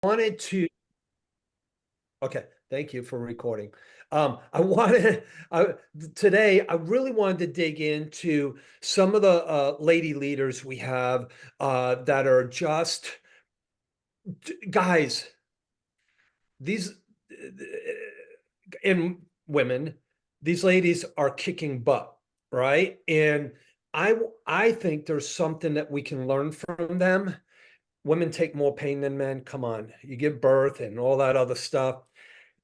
wanted to, okay, thank you for recording. I wanted, I, today, I really wanted to dig into some of the lady leaders we have that are just, guys, these, and women, these ladies are kicking butt, right? And I, I think there's something that we can learn from them. Women take more pain than men. Come on, you give birth and all that other stuff.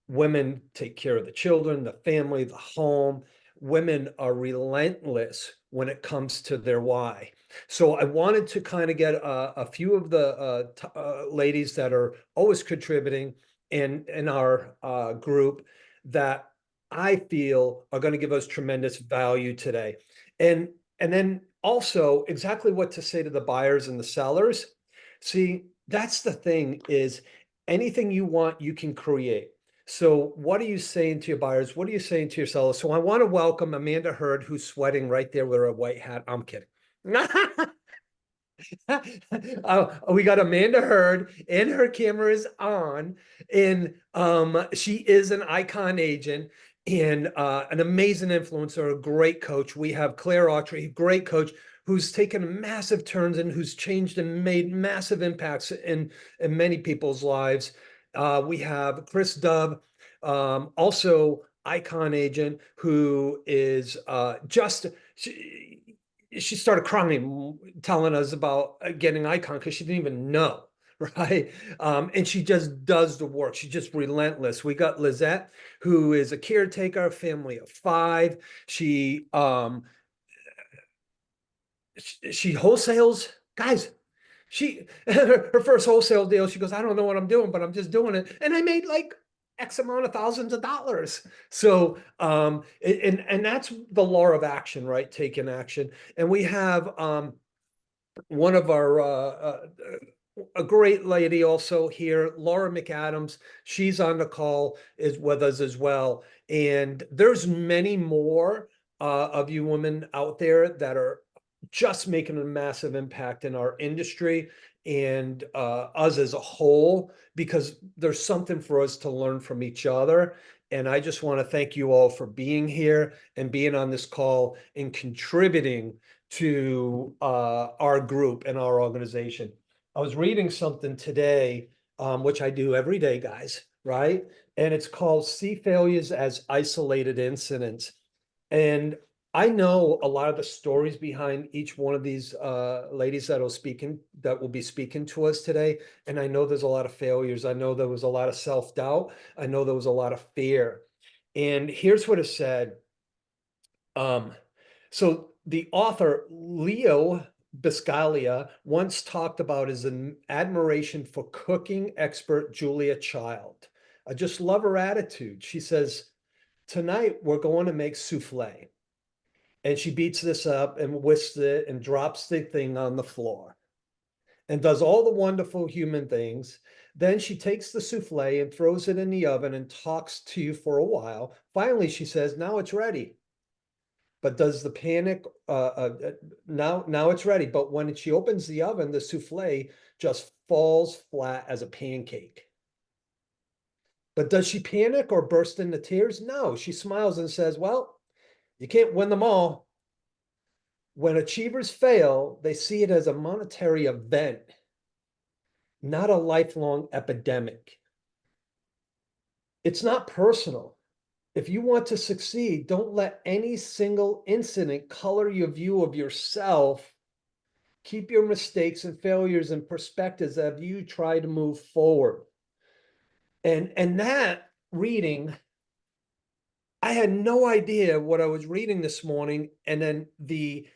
Women take care of the children, the family, the home. Women are relentless when it comes to their why. So I wanted to kind of get a few of the ladies that are always contributing in our group that I feel are going to give us tremendous value today. And and then also exactly what to say to the buyers and the sellers. See, that's the thing is anything you want, you can create. So what are you saying to your buyers? What are you saying to your sellers? So I want to welcome Amanda Hurd, who's sweating right there with her white hat. I'm kidding. We got Amanda Hurd and her camera is on, and she is an icon agent and an amazing influencer, a great coach. We have Claire Autry, great coach, who's taken massive turns and who's changed and made massive impacts in many people's lives. We have Chris Dove, also icon agent, who is just she started crying, telling us about getting icon because she didn't even know, right? And she just does the work. She's just relentless. We got Lizette, who is a caretaker, family of five. She wholesales, guys. She her first wholesale deal, she goes, I don't know what I'm doing, but I'm just doing it. And I made like X amount of thousands of dollars. So and that's the law of action, right? Taking action. And we have one of our a great lady also here, Laura McAdams. She's on the call is with us as well. And there's many more of you women out there that are just making a massive impact in our industry and us as a whole, because there's something for us to learn from each other. And I just want to thank you all for being here and being on this call and contributing to our group and our organization. I was reading something today, which I do every day, guys, right? And it's called See Failures as Isolated Incidents. And I know a lot of the stories behind each one of these ladies that will be speaking to us today. And I know there's a lot of failures. I know there was a lot of self-doubt. I know there was a lot of fear. And here's what it said. Um, so the author Leo Biscaglia once talked about his admiration for cooking expert Julia Child. I just love her attitude. She says, tonight we're going to make souffle. And she beats this up and whisks it and drops the thing on the floor and does all the wonderful human things. Then she takes the souffle and throws it in the oven and talks to you for a while. Finally, she says, now it's ready. But does the panic now it's ready. But when she opens the oven, the souffle just falls flat as a pancake. But does she panic or burst into tears? No, she smiles and says, well, you can't win them all. When achievers fail, they see it as a monetary event, not a lifelong epidemic. It's not personal. If you want to succeed, don't let any single incident color your view of yourself. Keep your mistakes and failures in perspectives as you try to move forward. And that reading, I had no idea what I was reading this morning, and then the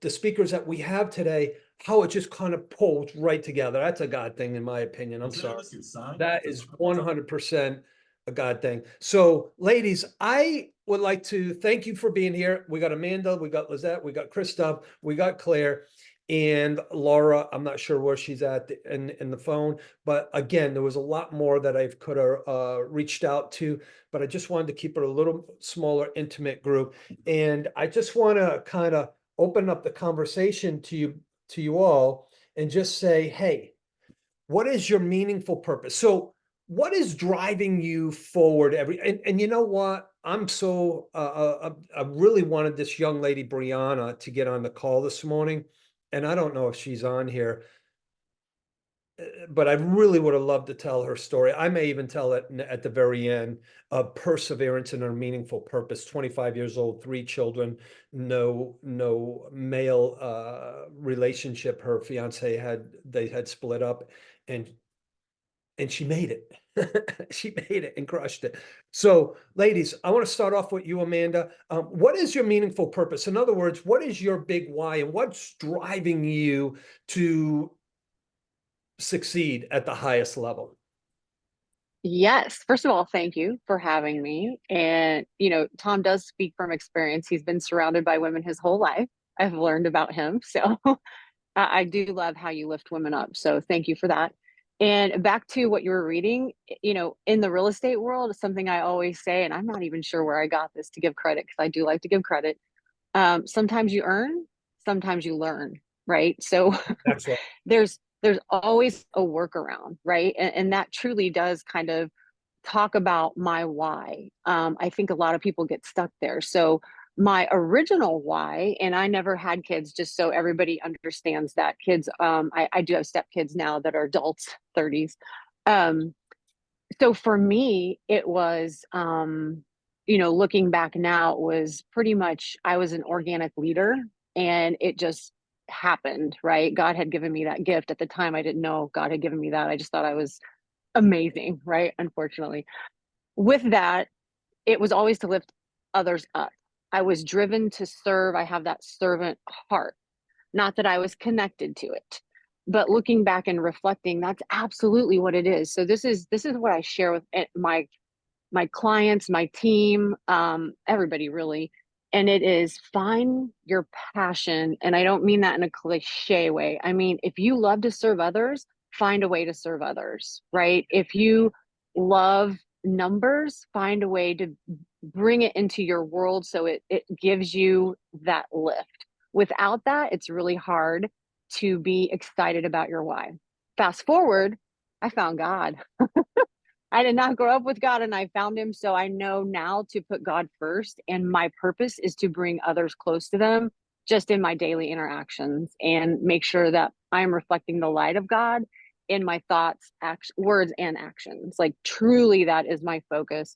speakers that we have today, how it just kind of pulls right together. That's a God thing, in my opinion. I'm sorry. That is 100% a God thing. So, ladies, I would like to thank you for being here. We got Amanda, we got Lizette, we got Christoph, we got Claire, and Laura. I'm not sure where she's at in the phone, but again, there was a lot more that I could have reached out to, but I just wanted to keep it a little smaller, intimate group. And I just want to kind of open up the conversation to you all and just say, hey, what is your meaningful purpose? So what is driving you forward and you know what? I really wanted this young lady, Brianna, to get on the call this morning. And I don't know if she's on here, but I really would have loved to tell her story. I may even tell it at the very end of perseverance and her meaningful purpose. 25 years old, three children, no male relationship. Her fiance they had split up, and she made it. She made it and crushed it. So, ladies, I want to start off with you, Amanda. What is your meaningful purpose? In other words, what is your big why, and what's driving you to succeed at the highest level? Yes. First of all, thank you for having me. And, Tom does speak from experience. He's been surrounded by women his whole life. I've learned about him. So I do love how you lift women up. So thank you for that. And back to what you were reading, in the real estate world, something I always say, and I'm not even sure where I got this to give credit because I do like to give credit. Sometimes you earn, sometimes you learn, right? So That's right. there's always a workaround, right? And that truly does kind of talk about my why. I think a lot of people get stuck there. So my original why, and I never had kids, just so everybody understands that kids, I do have stepkids now that are adults, 30s. Um, so for me, it was, looking back now, it was pretty much I was an organic leader and it just happened, right? God had given me that gift. At the time, I didn't know God had given me that. I just thought I was amazing, right? Unfortunately. With that, it was always to lift others up. I was driven to serve. I have that servant heart. Not that I was connected to it, but looking back and reflecting, that's absolutely what it is. So this is what I share with my clients, my team, everybody really. And it is find your passion. And I don't mean that in a cliche way. I mean, if you love to serve others, find a way to serve others, right? If you love numbers, find a way to bring it into your world so it gives you that lift. Without that, it's really hard to be excited about your why. Fast forward, I found God. I did not grow up with God and I found him. So I know now to put God first. And my purpose is to bring others close to them just in my daily interactions and make sure that I'm reflecting the light of God in my thoughts, words, and actions. Like truly, that is my focus.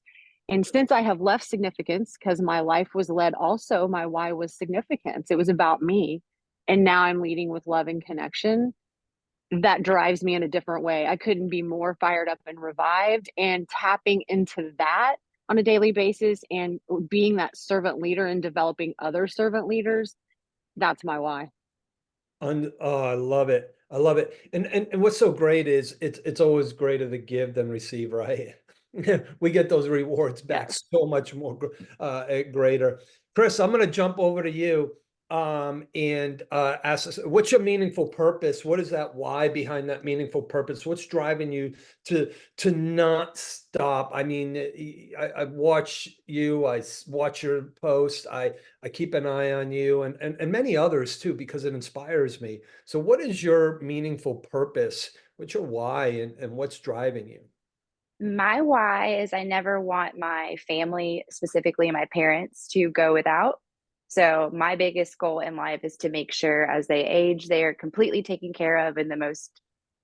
And since I have left significance, because my life was led also, my why was significance. It was about me. And now I'm leading with love and connection that drives me in a different way. I couldn't be more fired up and revived and tapping into that on a daily basis and being that servant leader and developing other servant leaders. That's my why. Oh, I love it. I love it. And what's so great is it's always greater to give than receive, right? We get those rewards back Yes. so much more greater. Chris, I'm going to jump over to you and ask us, what's your meaningful purpose? What is that why behind that meaningful purpose? What's driving you to not stop? I mean, I watch you, watch your post, I keep an eye on you and many others too, because it inspires me. So what is your meaningful purpose? What's your why and what's driving you? My why is I never want my family, specifically my parents, to go without. So, my biggest goal in life is to make sure as they age, they are completely taken care of in the most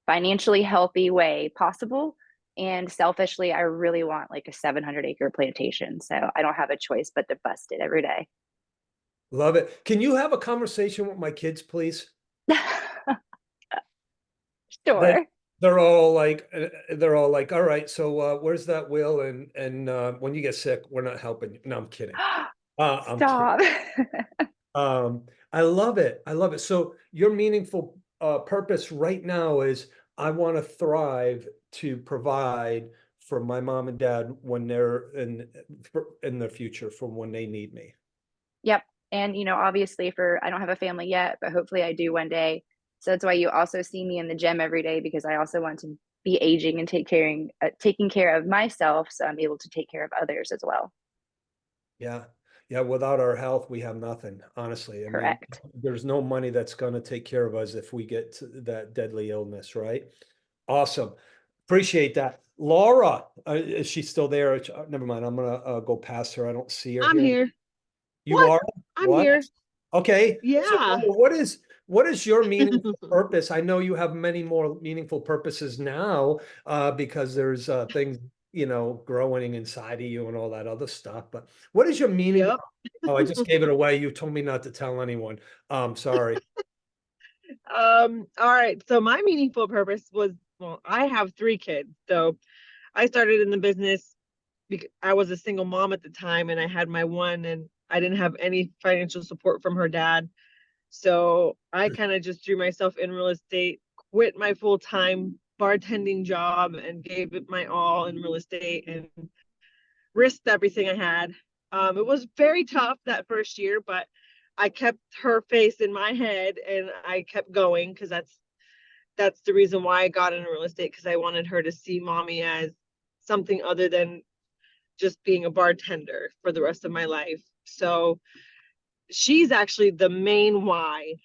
financially healthy way possible. And selfishly, I really want like a 700-acre plantation. So, I don't have a choice but to bust it every day. Love it. Can you have a conversation with my kids, please? They Sure. they're all like, all right, so where's that will? And when you get sick, we're not helping you. No, I'm kidding. I'm kidding. Stop. I love it. I love it. So your meaningful purpose right now is I want to thrive to provide for my mom and dad when they're in the future for when they need me. Yep. And, obviously for I don't have a family yet, but hopefully I do one day. So that's why you also see me in the gym every day because I also want to be aging and taking care of myself so I'm able to take care of others as well. Yeah. Yeah. Without our health, we have nothing, honestly. I mean, Correct. there's no money that's going to take care of us if we get to that deadly illness, right? Awesome. Appreciate that. Laura, is she still there? Never mind. I'm gonna go past her. I don't see her I'm here. here. You What? are? I'm What? here. Okay. So Yeah. Laura, what is your meaningful purpose? I know you have many more meaningful purposes now, because there's things, growing inside of you and all that other stuff. But what is your meaning? Yep. Oh, I just gave it away. You told me not to tell anyone. Sorry. All right. So my meaningful purpose was, well, I have 3 kids. So I started in the business because I was a single mom at the time and I had my one and I didn't have any financial support from her dad. So I kind of just threw myself in real estate, quit my full-time bartending job and gave it my all in real estate and risked everything I had. It was very tough that first year, but I kept her face in my head and I kept going because that's the reason why I got into real estate, because I wanted her to see mommy as something other than just being a bartender for the rest of my life. So she's actually the main why,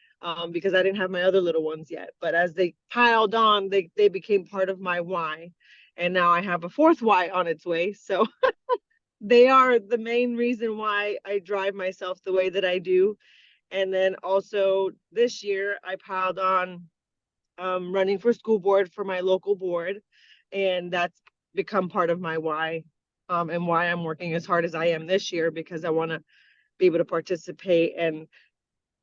because I didn't have my other little ones yet. But as they piled on, they became part of my why. And now I have a fourth why on its way. So they are the main reason why I drive myself the way that I do. And then also this year I piled on running for school board for my local board. And that's become part of my why, and why I'm working as hard as I am this year, because I want to be able to participate and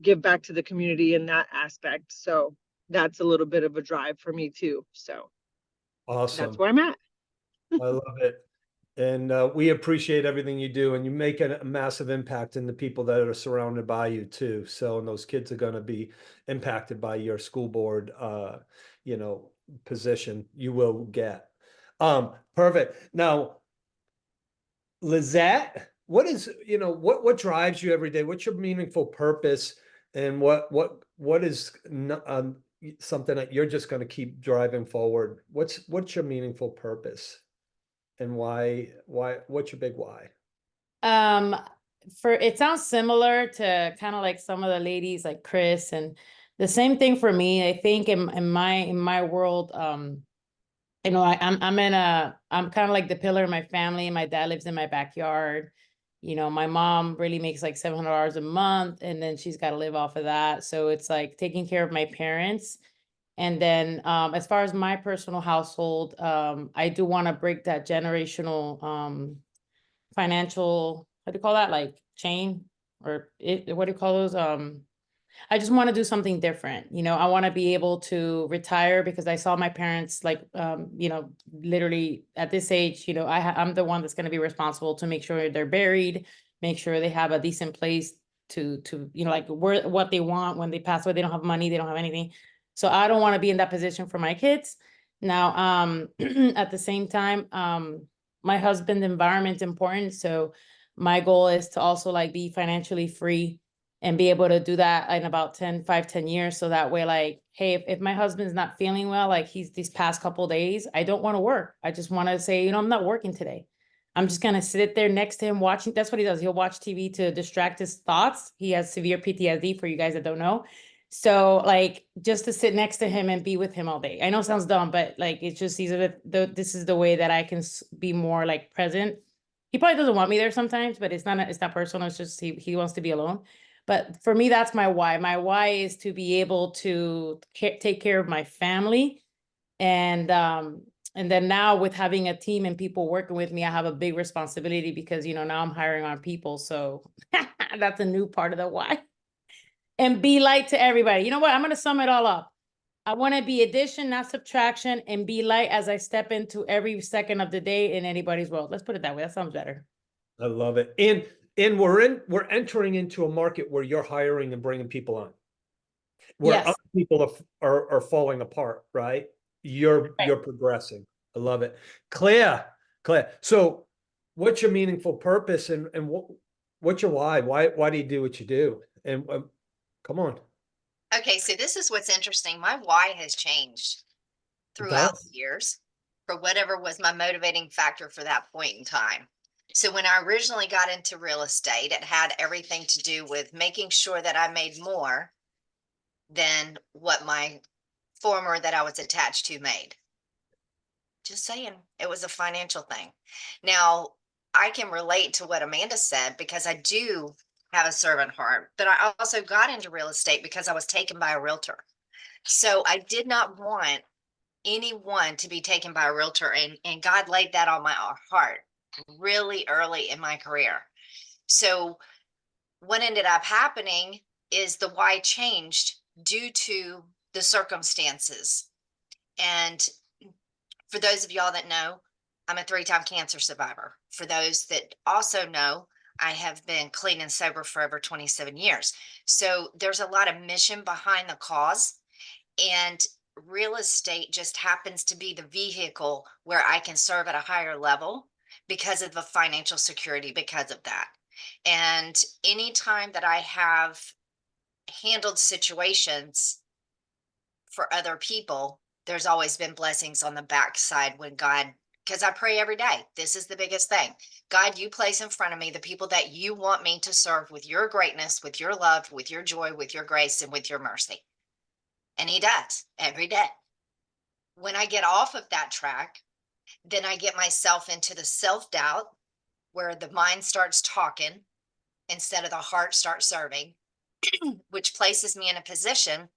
give back to the community in that aspect. So that's a little bit of a drive for me too. So that's Awesome. where I'm at. I love it. And we appreciate everything you do, and you make a massive impact in the people that are surrounded by you too. So, and those kids are going to be impacted by your school board, you know, position you will get. Perfect. Now, Lizette, what drives you every day? What's your meaningful purpose, and what is something that you're just going to keep driving forward? What's your meaningful purpose? And what's your big why? Um, for it sounds similar to kind of like some of the ladies like Chris, and the same thing for me. I think in my world, I'm kind of like the pillar of my family. My dad lives in my backyard. My mom really makes like $700 a month, and then she's got to live off of that. So it's like taking care of my parents. And then as far as my personal household, I do want to break that generational financial, what do you call that? Like chain what do you call those? I just want to do something different. I want to be able to retire because I saw my parents like, literally at this age, I'm the one that's going to be responsible to make sure they're buried, make sure they have a decent place to, like what they want when they pass away. They don't have money, they don't have anything. So I don't want to be in that position for my kids. Now, at the same time, my husband's environment's important. So my goal is to also like be financially free and be able to do that in about 10 years. So that way, like, hey, if my husband's not feeling well, like he's these past couple days, I don't want to work. I just want to say, I'm not working today. I'm just going to sit there next to him watching. That's what he does. He'll watch TV to distract his thoughts. He has severe PTSD, for you guys that don't know. So like just to sit next to him and be with him all day. I know it sounds dumb, but like, it's just, this is the way that I can be more like present. He probably doesn't want me there sometimes, but it's not personal. It's just, he wants to be alone. But for me, that's my why. My why is to be able to take care of my family. And then now with having a team and people working with me, I have a big responsibility because, now I'm hiring on people. So that's a new part of the why. And be light to everybody. You know what? I'm going to sum it all up. I want to be addition, not subtraction, and be light as I step into every second of the day in anybody's world. Let's put it that way. That sounds better. I love it. And we're entering into a market where you're hiring and bringing people on, where Yes. other people are falling apart, right? You're progressing. I love it. Claire. So what's your meaningful purpose, and what's your why? Why do you do what you do? And come on. Okay, so this is what's interesting. My why has changed throughout the years for whatever was my motivating factor for that point in time. So when I originally got into real estate, it had everything to do with making sure that I made more than what my former that I was attached to made. Just saying, it was a financial thing. Now, I can relate to what Amanda said because I do have a servant heart, but I also got into real estate because I was taken by a realtor. So I did not want anyone to be taken by a realtor, and God laid that on my heart really early in my career. So what ended up happening is the why changed due to the circumstances. And for those of y'all that know, I'm a 3-time cancer survivor. For those that also know, I have been clean and sober for over 27 years. So there's a lot of mission behind the cause. And real estate just happens to be the vehicle where I can serve at a higher level because of the financial security, because of that. And anytime that I have handled situations for other people, there's always been blessings on the backside when God, because I pray every day. This is the biggest thing. God, you place in front of me the people that you want me to serve with your greatness, with your love, with your joy, with your grace, and with your mercy. And he does every day. When I get off of that track, then I get myself into the self-doubt where the mind starts talking instead of the heart starts serving, which places me in a position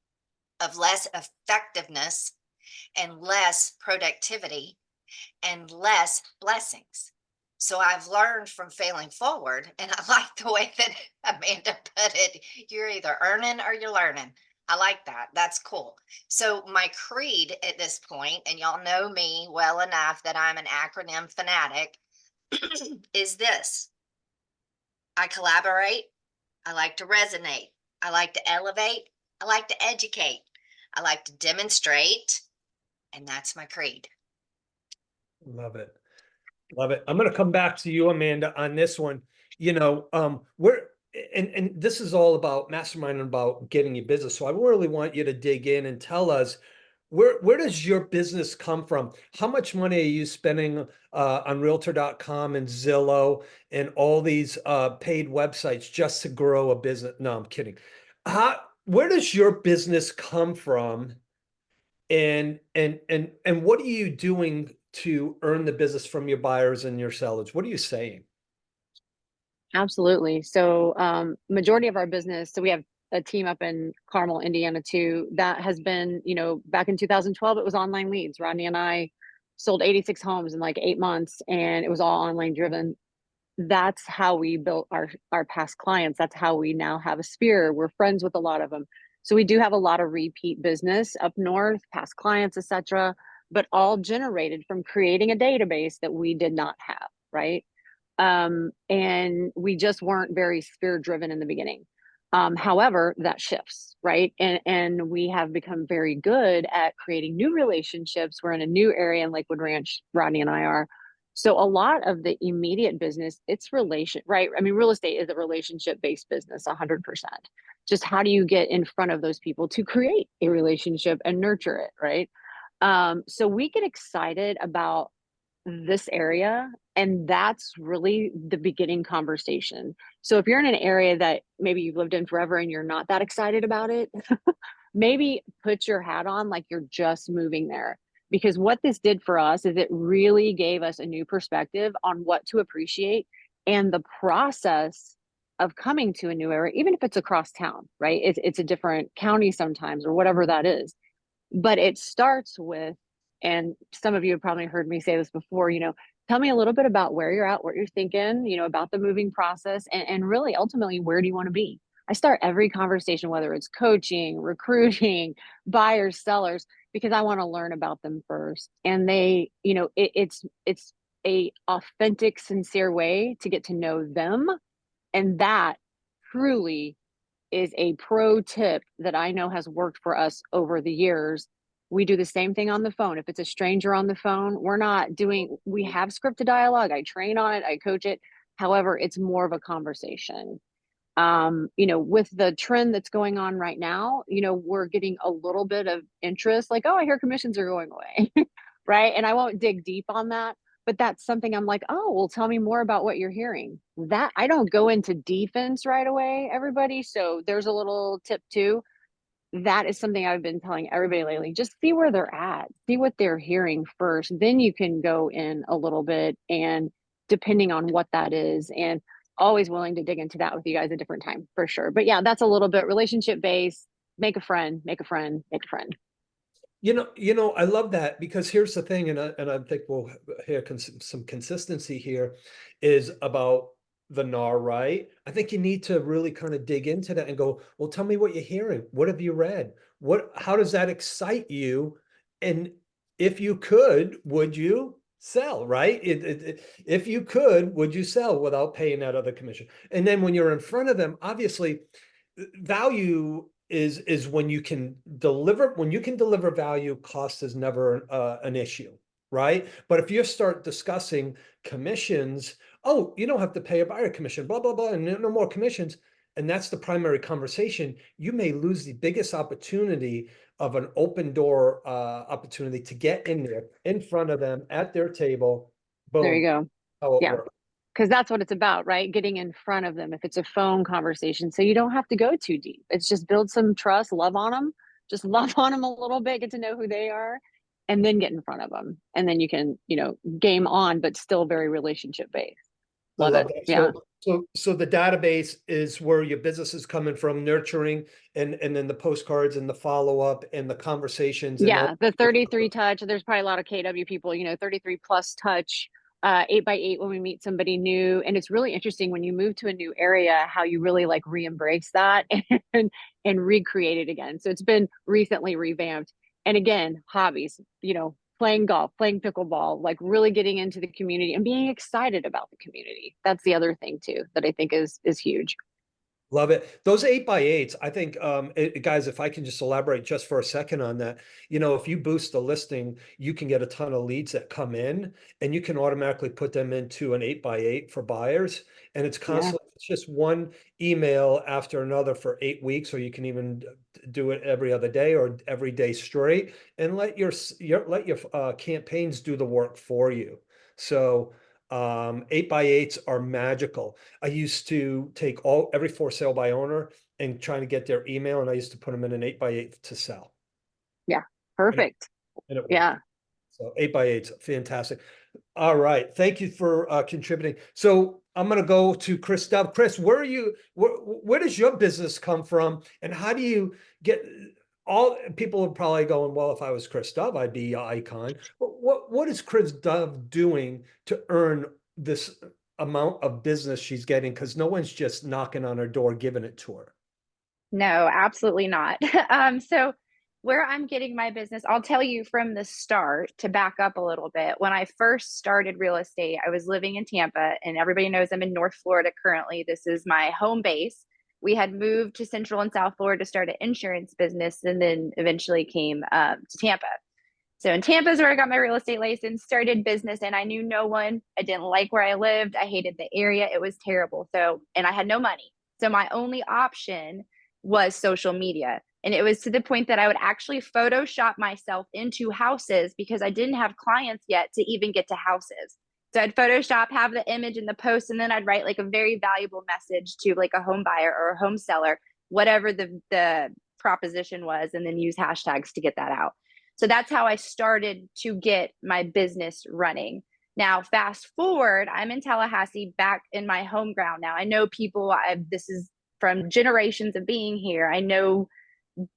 of less effectiveness and less productivity and less blessings. So I've learned from failing forward, and I like the way that Amanda put it. You're either earning or you're learning. I like that. That's cool. So my creed at this point, and y'all know me well enough that I'm an acronym fanatic, is this. I collaborate. I like to resonate. I like to elevate. I like to educate. I like to demonstrate. And that's my creed. Love it. Love it. I'm going to come back to you, Amanda, on this one. You know, we're, and this is all about masterminding about getting your business. So I really want you to dig in and tell us where does your business come from? How much money are you spending on Realtor.com and Zillow and all these paid websites just to grow a business? No, I'm kidding. Where does your business come from? And what are you doing to earn the business from your buyers and your sellers? What are you saying? Absolutely. So, majority of our business, so we have a team up in Carmel, Indiana too, that has been, back in 2012, it was online leads. Rodney and I sold 86 homes in like 8 months, and it was all online driven. That's how we built our past clients. That's how we now have a sphere. We're friends with a lot of them. So we do have a lot of repeat business up north, past clients, etc., but all generated from creating a database that we did not have, right? And we just weren't very sphere driven in the beginning. However, that shifts, right? And we have become very good at creating new relationships. We're in a new area in Lakewood Ranch, Rodney and I are. So a lot of the immediate business, it's right? I mean, real estate is a relationship based business, 100%. Just how do you get in front of those people to create a relationship and nurture it, right? So we get excited about this area, and that's really the beginning conversation. So if you're in an area that maybe you've lived in forever and you're not that excited about it, maybe put your hat on like you're just moving there. Because what this did for us is it really gave us a new perspective on what to appreciate and the process of coming to a new area, even if it's across town, right? It's a different county sometimes or whatever that is. But it starts with, and some of you have probably heard me say this before, tell me a little bit about where you're at, what you're thinking, about the moving process, and really ultimately, where do you want to be? I start every conversation, whether it's coaching, recruiting, buyers, sellers, because I want to learn about them first. And they, it's a authentic, sincere way to get to know them. And that truly is a pro tip that I know has worked for us over the years. We do the same thing on the phone. If it's a stranger on the phone, we have scripted dialogue. I train on it, I coach it. However, it's more of a conversation. With the trend that's going on right now, we're getting a little bit of interest, like, oh, I hear commissions are going away, right? And I won't dig deep on that, but that's something I'm like, oh, well, tell me more about what you're hearing. That I don't go into defense right away, everybody. So there's a little tip too. that is something I've been telling everybody lately. Just see where they're at, see what they're hearing first. Then you can go in a little bit and depending on what that is. And always willing to dig into that with you guys a different time for sure. But yeah, that's a little bit relationship based. Make a friend, make a friend, make a friend. I love that because here's the thing, and I think we'll hear some consistency here is about the NAR, right? I think you need to really kind of dig into that and go, well, tell me what you're hearing. What have you read? How does that excite you? And if you could, would you sell, right? If you could, would you sell without paying that other commission? And then when you're in front of them, obviously, value is when you can deliver value, cost is never an issue, right? But if you start discussing commissions, oh, you don't have to pay a buyer commission, blah blah blah, and no more commissions, and that's the primary conversation, you may lose the biggest opportunity of an open door opportunity to get in there in front of them at their table. There you Boom, go. how it Yeah. works. Because that's what it's about, right? Getting in front of them if it's a phone conversation. So you don't have to go too deep. It's just build some trust, love on them, just love on them a little bit, get to know who they are, and then get in front of them. And then you can, game on, but still very relationship based. I Love love it. that. Yeah. So the database is where your business is coming from, nurturing, and then the postcards and the follow-up and the conversations and all. Yeah. The 33 touch, there's probably a lot of KW people, 33 plus touch, 8x8 when we meet somebody new. And it's really interesting when you move to a new area, how you really like re-embrace that and recreate it again. So it's been recently revamped. And again, hobbies, playing golf, playing pickleball, like really getting into the community and being excited about the community. That's the other thing too, that I think is huge. Love it. Those 8x8s, I think, guys, if I can just elaborate just for a second on that, if you boost the listing, you can get a ton of leads that come in and you can automatically put them into an 8x8 for buyers. And it's Yeah. constantly, it's just one email after another for 8 weeks, or you can even do it every other day or every day straight and let your campaigns do the work for you. So, 8x8s are magical. I used to take every for sale by owner and trying to get their email, and I used to put them in an 8x8 to sell. Yeah. Perfect. And it worked. Yeah. So 8x8's fantastic. All right. Thank you for contributing. So I'm going to go to Chris Dove. Chris, where does your business come from? And how do you get all people are probably going, well, if I was Chris Dove, I'd be icon. But what is Chris Dove doing to earn this amount of business she's getting? Because no one's just knocking on her door, giving it to her. No, absolutely not. So where I'm getting my business, I'll tell you from the start to back up a little bit. When I first started real estate, I was living in Tampa, and everybody knows I'm in North Florida currently. This is my home base. We had moved to Central and South Florida to start an insurance business, and then eventually came to Tampa. So in Tampa is where I got my real estate license, started business, and I knew no one. I didn't like where I lived. I hated the area. It was terrible. And I had no money. So my only option was social media. And it was to the point that I would actually Photoshop myself into houses because I didn't have clients yet to even get to houses. So I'd Photoshop, have the image in the post, and then I'd write like a very valuable message to like a home buyer or a home seller, whatever the proposition was, and then use hashtags to get that out. So that's how I started to get my business running. Now, fast forward, I'm in Tallahassee, back in my home ground now. I know people, this is from generations of being here. I know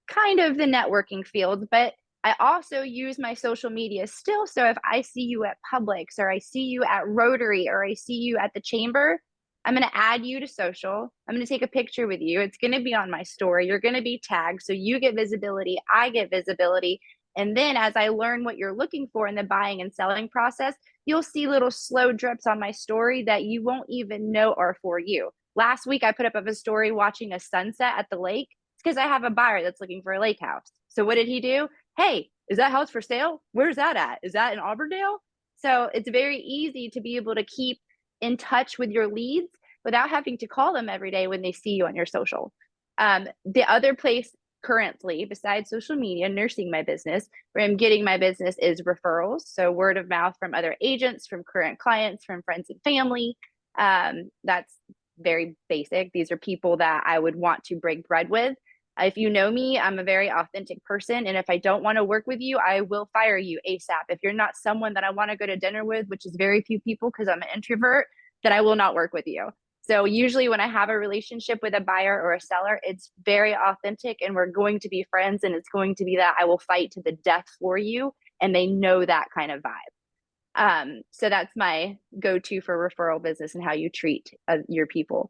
kind of the networking field, but I also use my social media still. So if I see you at Publix, or I see you at Rotary, or I see you at the chamber, I'm going to add you to social. I'm going to take a picture with you. It's going to be on my story. You're going to be tagged. So you get visibility, I get visibility. And then as I learn what you're looking for in the buying and selling process, you'll see little slow drips on my story that you won't even know are for you. Last week, I put up a story watching a sunset at the lake. It's because I have a buyer that's looking for a lake house. So what did he do? Hey, is that house for sale? Where's that at? Is that in Auburndale? So it's very easy to be able to keep in touch with your leads without having to call them every day when they see you on your social. The other place currently, besides social media, nursing my business, where I'm getting my business is referrals. So word of mouth from other agents, from current clients, from friends and family. That's very basic. These are people that I would want to break bread with. If you know me, I'm a very authentic person. And if I don't want to work with you, I will fire you ASAP. If you're not someone that I want to go to dinner with, which is very few people because I'm an introvert, then I will not work with you. So usually when I have a relationship with a buyer or a seller, it's very authentic and we're going to be friends and it's going to be that I will fight to the death for you. And they know that kind of vibe. So that's my go-to for referral business and how you treat your people.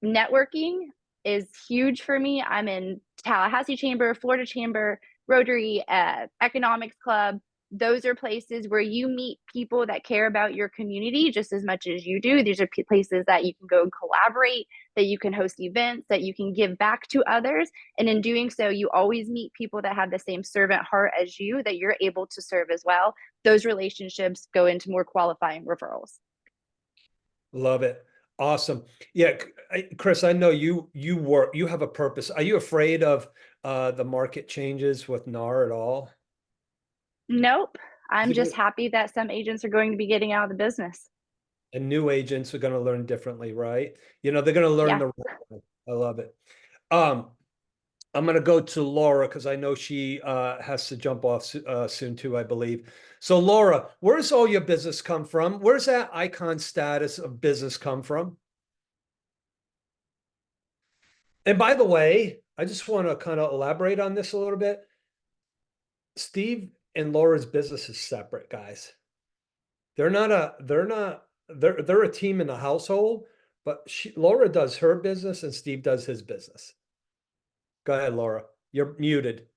Networking is huge for me. I'm in Tallahassee Chamber, Florida Chamber, Rotary, Economics Club. Those are places where you meet people that care about your community just as much as you do. These are places that you can go and collaborate, that you can host events, that you can give back to others. And in doing so, you always meet people that have the same servant heart as you, that you're able to serve as well. Those relationships go into more qualifying referrals. Love it. Awesome. Yeah, Chris, I know you have a purpose. Are you afraid of the market changes with NAR at all? Nope. I'm You just do- happy that some agents are going to be getting out of the business. And new agents are going to learn differently, right? You know, they're going to learn Yeah. the right way. I love it. I'm going to go to Laura because I know she has to jump off soon too, I believe. So Laura, where's all your business come from? Where's that icon status of business come from? And by the way, I just want to kind of elaborate on this a little bit. Steve and Laura's business is separate, guys. They're a team in the household, but Laura does her business and Steve does his business. Go ahead, Laura. You're muted.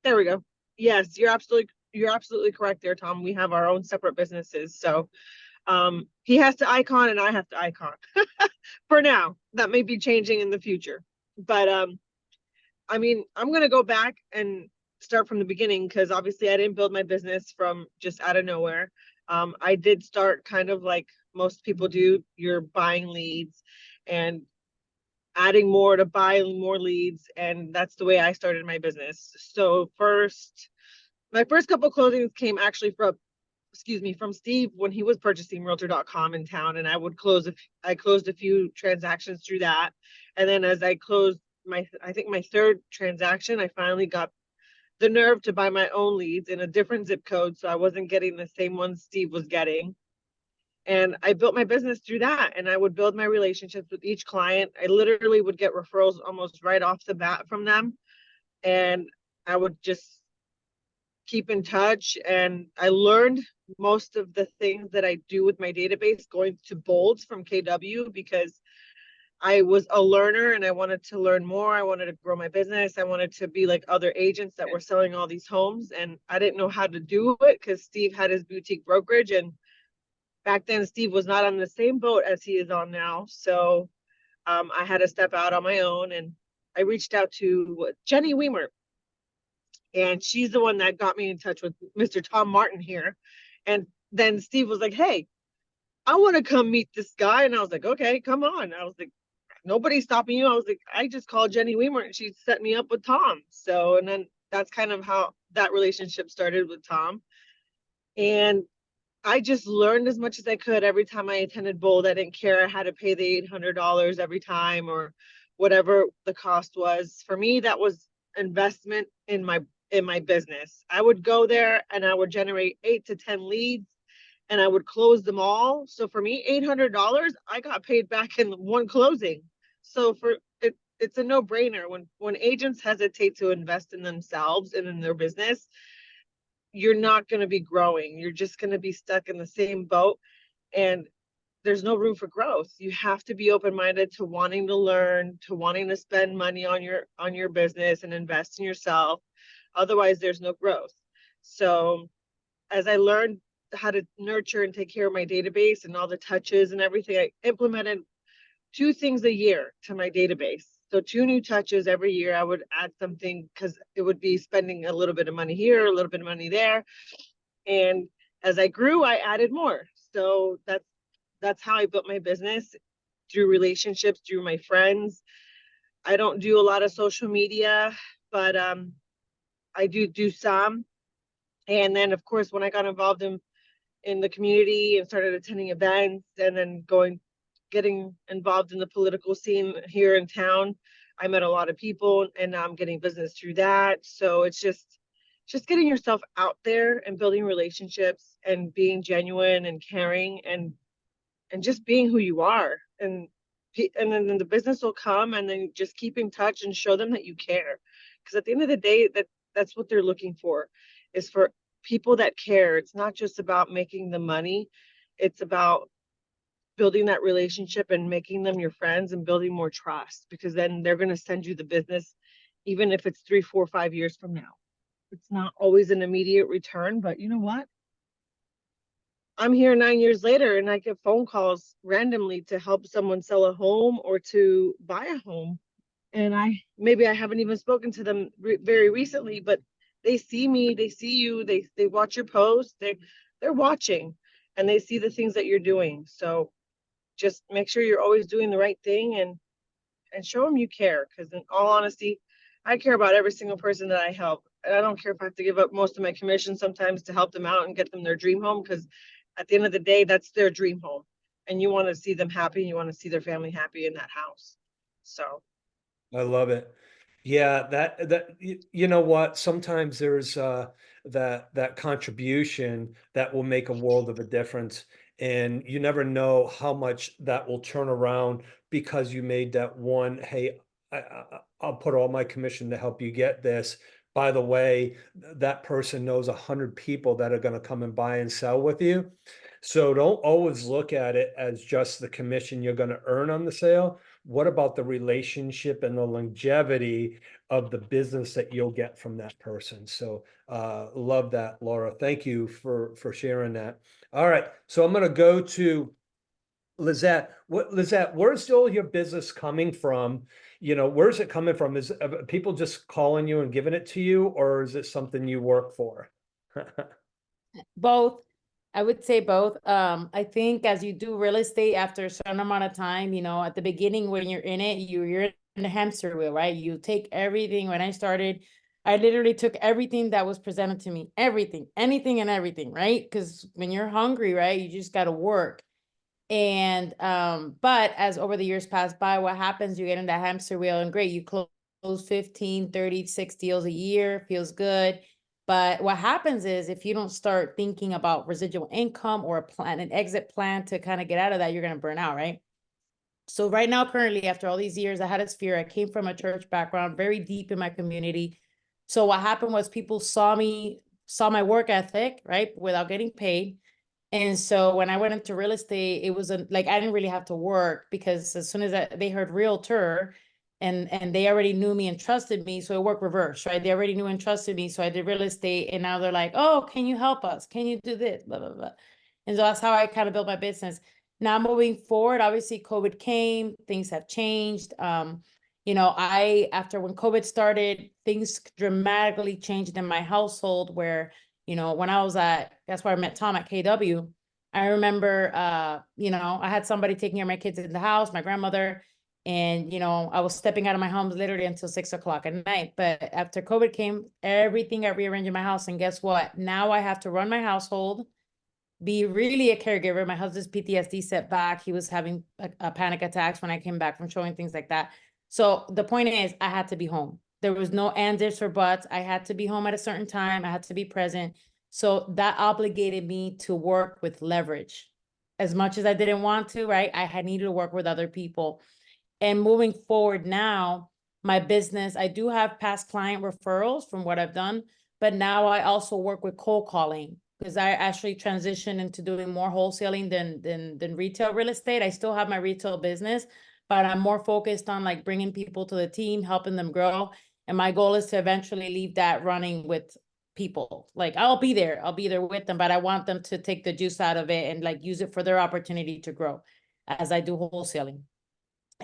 There we go. Yes, you're absolutely correct there, Tom. We have our own separate businesses. So he has to icon and I have to icon for now. That may be changing in the future. But I mean, I'm gonna go back and start from the beginning because obviously I didn't build my business from just out of nowhere. I did start kind of like most people do. You're buying leads and adding more to buy more leads, and that's the way I started my business. So my first couple closings came actually from Steve when he was purchasing realtor.com in town, and I closed a few transactions through that. And then as I closed I think my third transaction, I finally got the nerve to buy my own leads in a different zip code. So I wasn't getting the same ones Steve was getting. And I built my business through that. And I would build my relationships with each client. I literally would get referrals almost right off the bat from them. And I would just keep in touch. And I learned most of the things that I do with my database going to Bolds from KW because I was a learner and I wanted to learn more. I wanted to grow my business. I wanted to be like other agents that were selling all these homes. And I didn't know how to do it because Steve had his boutique brokerage. And back then, Steve was not on the same boat as he is on now. So I had to step out on my own. And I reached out to Jenny Weimer. And she's the one that got me in touch with Mr. Tom Martin here. And then Steve was like, hey, I want to come meet this guy. And I was like, okay, come on. I was like, nobody's stopping you. I was like, I just called Jenny Weimer and she set me up with Tom. So, and then that's kind of how that relationship started with Tom. And I just learned as much as I could every time I attended Bold. I didn't care. I had to pay the $800 every time or whatever the cost was. For me, that was investment in my business. I would go there and I would generate 8 to 10 leads and I would close them all. So for me, $800, I got paid back in one closing. So it's a no-brainer. When agents hesitate to invest in themselves and in their business, you're not going to be growing. You're just going to be stuck in the same boat. And there's no room for growth. You have to be open-minded to wanting to learn, to wanting to spend money on your business and invest in yourself. Otherwise, there's no growth. So as I learned how to nurture and take care of my database and all the touches and everything, I implemented 2 things a year to my database. So 2 new touches every year. I would add something because it would be spending a little bit of money here, a little bit of money there. And as I grew, I added more. So that's how I built my business, through relationships, through my friends. I don't do a lot of social media, but I do some. And then of course, when I got involved in the community and started attending events and then going getting involved in the political scene here in town. I met a lot of people and now I'm getting business through that. So it's just getting yourself out there and building relationships and being genuine and caring and just being who you are. And then the business will come, and then just keep in touch and show them that you care. Because at the end of the day, that's what they're looking for, is for people that care. It's not just about making the money. It's about building that relationship and making them your friends and building more trust, because then they're going to send you the business, even if it's 3, 4, 5 years from now. It's not always an immediate return, but you know what? I'm here 9 years later and I get phone calls randomly to help someone sell a home or to buy a home. And maybe I haven't even spoken to them very recently, but they see me, they see you, they watch your posts, they're watching, and they see the things that you're doing. So just make sure you're always doing the right thing and show them you care. Because in all honesty, I care about every single person that I help. And I don't care if I have to give up most of my commission sometimes to help them out and get them their dream home, because at the end of the day, that's their dream home. And you want to see them happy. You want to see their family happy in that house. So I love it. Yeah, you know what? Sometimes there's that contribution that will make a world of a difference. And you never know how much that will turn around because you made that one, hey, I'll put all my commission to help you get this. By the way, that person knows 100 people that are going to come and buy and sell with you. So don't always look at it as just the commission you're going to earn on the sale. What about the relationship and the longevity of the business that you'll get from that person? So love that, Laura. Thank you for sharing that. All right, so I'm going to go to Lizette. Lizette, where's all your business coming from? You know, where's it coming from? Is people just calling you and giving it to you, or is it something you work for? Both. I would say both. I think as you do real estate after a certain amount of time, you know, at the beginning when you're in it, you're in the hamster wheel, right? You take everything. When I started, I literally took everything that was presented to me, everything, anything and everything, right? Because when you're hungry, right, you just got to work. And but as over the years pass by, what happens, you get in that hamster wheel and great, you close 15, 36 deals a year, feels good. But what happens is if you don't start thinking about residual income or a plan, an exit plan to kind of get out of that, you're going to burn out, right? So right now, currently, after all these years, I had a sphere. I came from a church background, very deep in my community. So what happened was people saw my work ethic, right, without getting paid. And so when I went into real estate, it was like I didn't really have to work, because as soon as they heard realtor and they already knew me and trusted me, so it worked reverse, right? They already knew and trusted me, so I did real estate, and now they're like, oh, can you help us? Can you do this? Blah, blah, blah. And so that's how I kind of built my business. Now moving forward, obviously COVID came, things have changed. You know, after when COVID started, things dramatically changed in my household where, you know, when I was that's where I met Tom at KW. I remember, you know, I had somebody taking care of my kids in the house, my grandmother, and, you know, I was stepping out of my home literally until 6 o'clock at night. But after COVID came, everything got rearranged in my house. And guess what? Now I have to run my household, be really a caregiver. My husband's PTSD set back. He was having a panic attacks when I came back from showing, things like that. So the point is, I had to be home. There was no ands, ifs, or buts. I had to be home at a certain time. I had to be present. So that obligated me to work with leverage. As much as I didn't want to, right? I had needed to work with other people. And moving forward now, my business, I do have past client referrals from what I've done, but now I also work with cold calling, because I actually transitioned into doing more wholesaling than retail real estate. I still have my retail business, but I'm more focused on like bringing people to the team, helping them grow. And my goal is to eventually leave that running with people. Like I'll be there with them, but I want them to take the juice out of it and like use it for their opportunity to grow as I do wholesaling.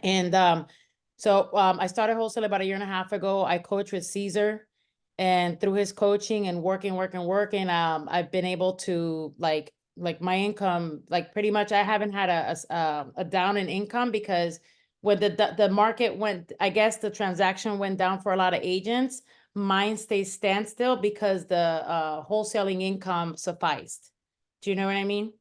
And so I started wholesaling about 1.5 years ago. I coach with Caesar, and through his coaching and working, I've been able to like my income, like pretty much I haven't had a down in income, because when the market went, I guess the transaction went down for a lot of agents, mine stays standstill because the wholesaling income sufficed. Do you know what I mean?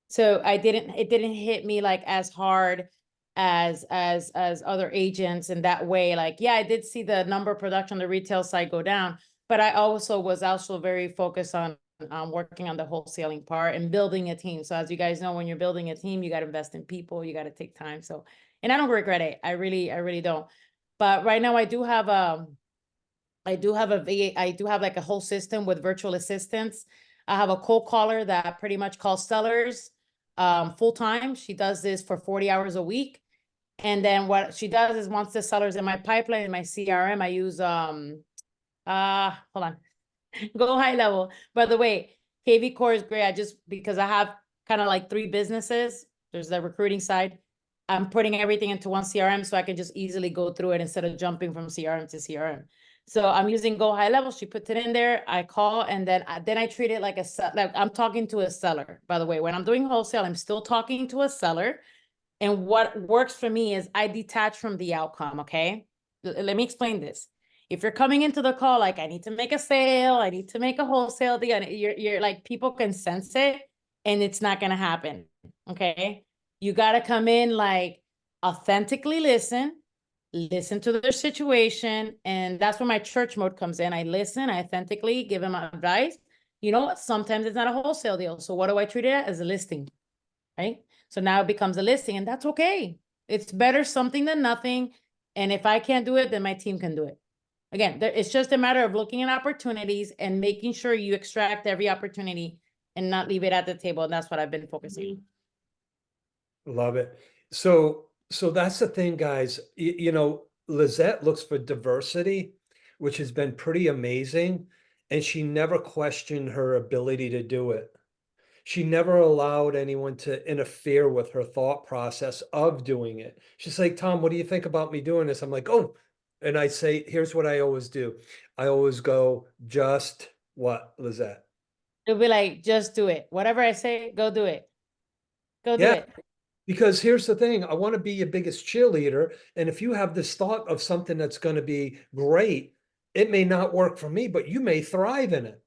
So it didn't hit me like as hard as other agents in that way. Like, yeah, I did see the number of production on the retail side go down, but I was also very focused on working on the wholesaling part and building a team. So as you guys know, when you're building a team, you got to invest in people, you got to take time. So, and I don't regret it. I really don't. But right now I do have I do have like a whole system with virtual assistants. I have a cold caller that pretty much calls sellers full time. She does this for 40 hours a week. And then what she does is once the seller's in my pipeline, in my CRM, I use hold on. Go high level. By the way, KV Core is great. I just because I have kind of like 3 businesses. There's the recruiting side. I'm putting everything into one CRM so I can just easily go through it instead of jumping from CRM to CRM. So I'm using Go High Level. She puts it in there. I call and then I treat it like like I'm talking to a seller. By the way, when I'm doing wholesale, I'm still talking to a seller. And what works for me is I detach from the outcome. Okay, let me explain this. If you're coming into the call like I need to make a sale, I need to make a wholesale deal, you're like people can sense it, and it's not gonna happen. Okay, you gotta come in like authentically listen to their situation, and that's where my church mode comes in. I listen, I authentically give them advice. You know what? Sometimes it's not a wholesale deal. So what do I treat it as? A listing, right? So now it becomes a listing, and that's okay. It's better something than nothing. And if I can't do it, then my team can do it. Again, it's just a matter of looking at opportunities and making sure you extract every opportunity and not leave it at the table. And that's what I've been focusing on. Love it. So that's the thing, guys. You know, Lizette looks for diversity, which has been pretty amazing, and she never questioned her ability to do it. She never allowed anyone to interfere with her thought process of doing it. She's like, Tom, what do you think about me doing this? I'm like, oh, and I say, here's what I always do. I always go, just what, Lizette? It'll be like, just do it. Whatever I say, go do it. Go do Yeah. it. Because here's the thing, I want to be your biggest cheerleader. And if you have this thought of something that's going to be great, it may not work for me, but you may thrive in it,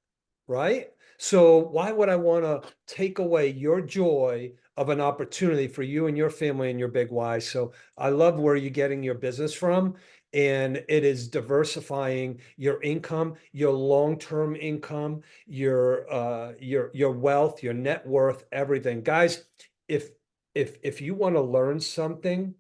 right? So why would I want to take away your joy of an opportunity for you and your family and your big why? So I love where you're getting your business from. And it is diversifying your income, your long-term income, your wealth, your net worth, everything. Guys, if if you want to learn something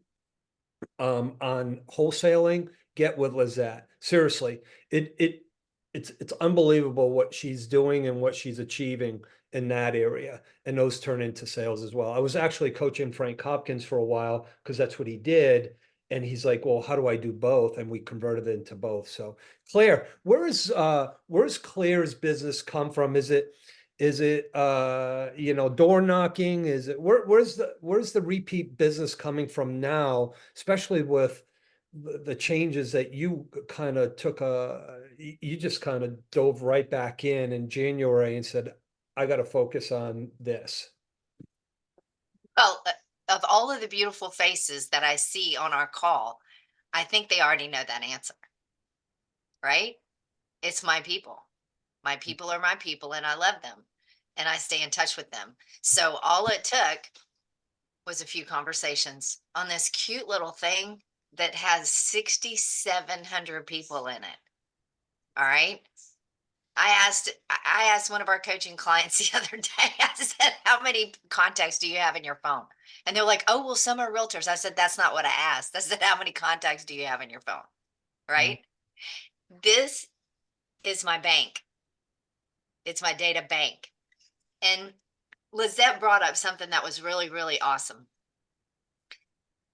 on wholesaling, get with Lizette. Seriously, it's unbelievable what she's doing and what she's achieving in that area, and those turn into sales as well. I was actually coaching Frank Hopkins for a while because that's what he did. And he's like, well, how do I do both? And we converted it into both. So Claire, where's Claire's business come from? Is it you know, door knocking? Is it where's the repeat business coming from now, especially with the changes that you kind of took you just kind of dove right back in January and said, I got to focus on this. Well, of all of the beautiful faces that I see on our call, I think they already know that answer, right? It's my people. My people are my people, and I love them, and I stay in touch with them. So all it took was a few conversations on this cute little thing that has 6,700 people in it. All right. I asked one of our coaching clients the other day, I said, how many contacts do you have in your phone? And they're like, oh, well, some are realtors. I said, that's not what I asked. I said, how many contacts do you have in your phone? Right. This is my bank. It's my data bank. And Lizette brought up something that was really, really awesome.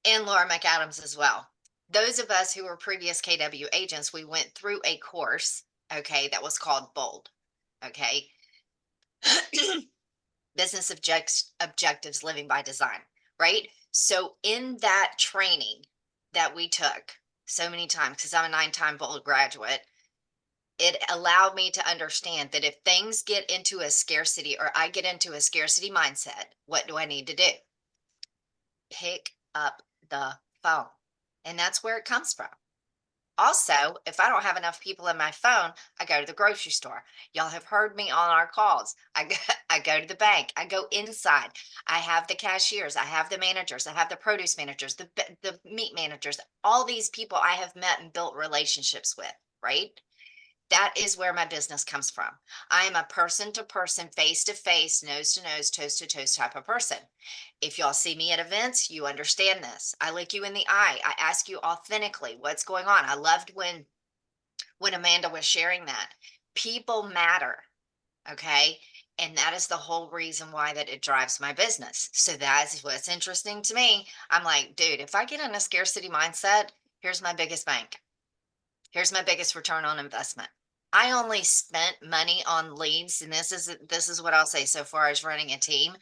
And Laura McAdams as well. Those of us who were previous KW agents, we went through a course, okay, that was called BOLD, okay? Business Objectives Living by Design, right? So in that training that we took so many times, because I'm a 9-time BOLD graduate, it allowed me to understand that if things get into a scarcity, or I get into a scarcity mindset, what do I need to do? Pick up the phone. And that's where it comes from. Also, if I don't have enough people in my phone, I go to the grocery store. Y'all have heard me on our calls. I go to the bank. I go inside. I have the cashiers. I have the managers. I have the produce managers, the meat managers. All these people I have met and built relationships with, right? That is where my business comes from. I am a person to person, face to face, nose to nose, toes to toes type of person. If y'all see me at events, you understand this. I look you in the eye. I ask you authentically what's going on. I loved when Amanda was sharing that. People matter, okay? And that is the whole reason why that it drives my business. So that's what's interesting to me. I'm like, dude, if I get in a scarcity mindset, here's my biggest bank. Here's my biggest return on investment. I only spent money on leads, and this is what I'll say so far as running a team.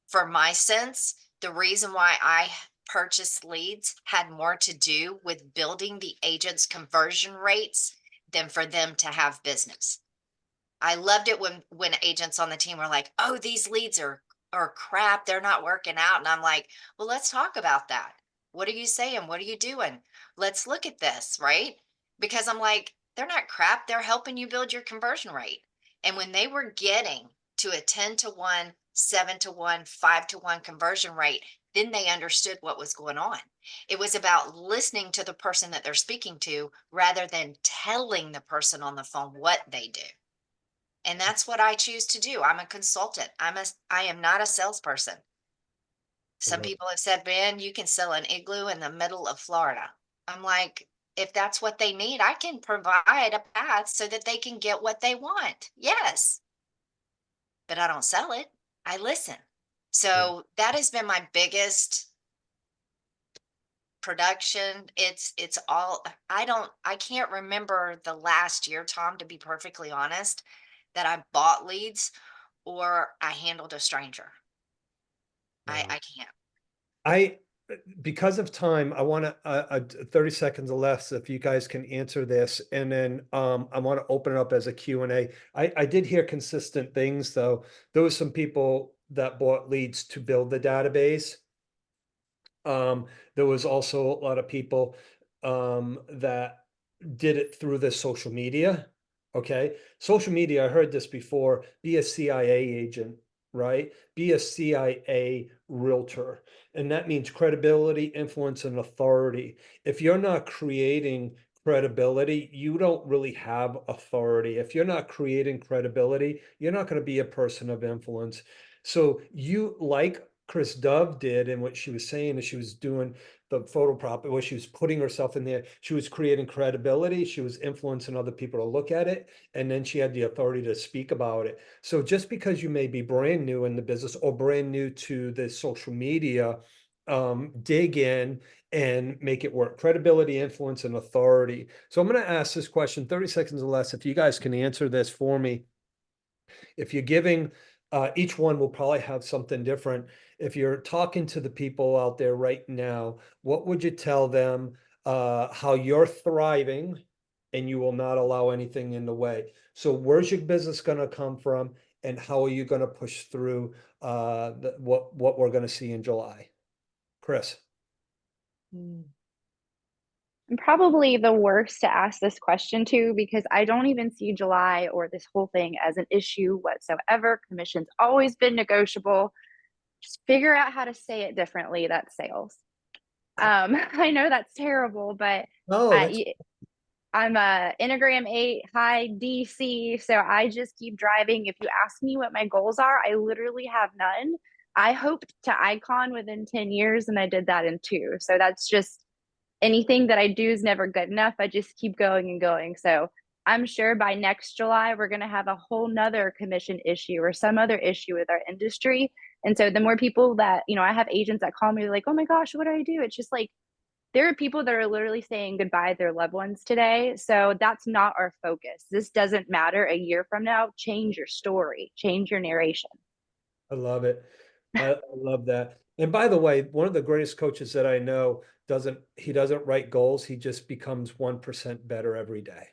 For my sense, the reason why I purchased leads had more to do with building the agent's conversion rates than for them to have business. I loved it when agents on the team were like, "Oh, these leads are crap. They're not working out." And I'm like, "Well, let's talk about that. What are you saying? What are you doing? Let's look at this, right?" Because I'm like, they're not crap. They're helping you build your conversion rate. And when they were getting to a 10-to-1, 7-to-1, 5-to-1 conversion rate, then they understood what was going on. It was about listening to the person that they're speaking to rather than telling the person on the phone what they do. And that's what I choose to do. I'm a consultant. I am not a salesperson. Some love- people have said, "Man, you can sell an igloo in the middle of Florida." I'm like, if that's what they need, I can provide a path so that they can get what they want. Yes, but I don't sell it. I listen. So that has been my biggest production. It's all I can't remember the last year, Tom, to be perfectly honest, that I bought leads or I handled a stranger. Wow. I can't. I, because of time, I want to, 30 seconds or less, if you guys can answer this, and then I want to open it up as a Q&A. I did hear consistent things, though. There was some people that bought leads to build the database. There was also a lot of people that did it through the social media. Okay. Social media, I heard this before, be a CIA agent, right? Be a CIA realtor. And that means credibility, influence, and authority. If you're not creating credibility, you don't really have authority. If you're not creating credibility, you're not going to be a person of influence. So you, like Chris Dove did, and what she was saying is she was doing the photo prop, where she was putting herself in there. She was creating credibility. She was influencing other people to look at it. And then she had the authority to speak about it. So just because you may be brand new in the business or brand new to the social media, dig in and make it work. Credibility, influence, and authority. So I'm going to ask this question, 30 seconds or less. If you guys can answer this for me. If you're giving, each one will probably have something different. If you're talking to the people out there right now, what would you tell them how you're thriving and you will not allow anything in the way? So where's your business going to come from, and how are you going to push through what we're going to see in July? Chris. I'm probably the worst to ask this question to because I don't even see July or this whole thing as an issue whatsoever. Commission's always been negotiable. Just figure out how to say it differently. That's sales. I know that's terrible, but Oh, that's I'm a Enneagram 8 high DC, so I just keep driving. If you ask me what my goals are, I literally have none. I hoped to icon within 10 years, and I did that in 2. So that's just anything that I do is never good enough. I just keep going and going. So I'm sure by next July, we're going to have a whole nother commission issue or some other issue with our industry. And so the more people that, I have agents that call me like, oh my gosh, what do I do? It's just like, there are people that are literally saying goodbye to their loved ones today. So that's not our focus. This doesn't matter a year from now. Change your story, change your narration. I love it. I love that. And by the way, one of the greatest coaches that I know doesn't write goals. He just becomes 1% better every day.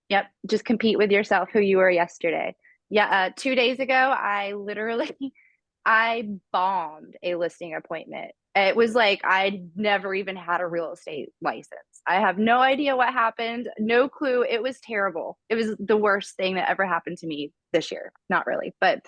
Yep. Just compete with yourself, who you were yesterday. Yeah. 2 days ago, I literally, I bombed a listing appointment. It was like I never even had a real estate license. I have no idea what happened, no clue. It was terrible. It was the worst thing that ever happened to me this year. Not really, but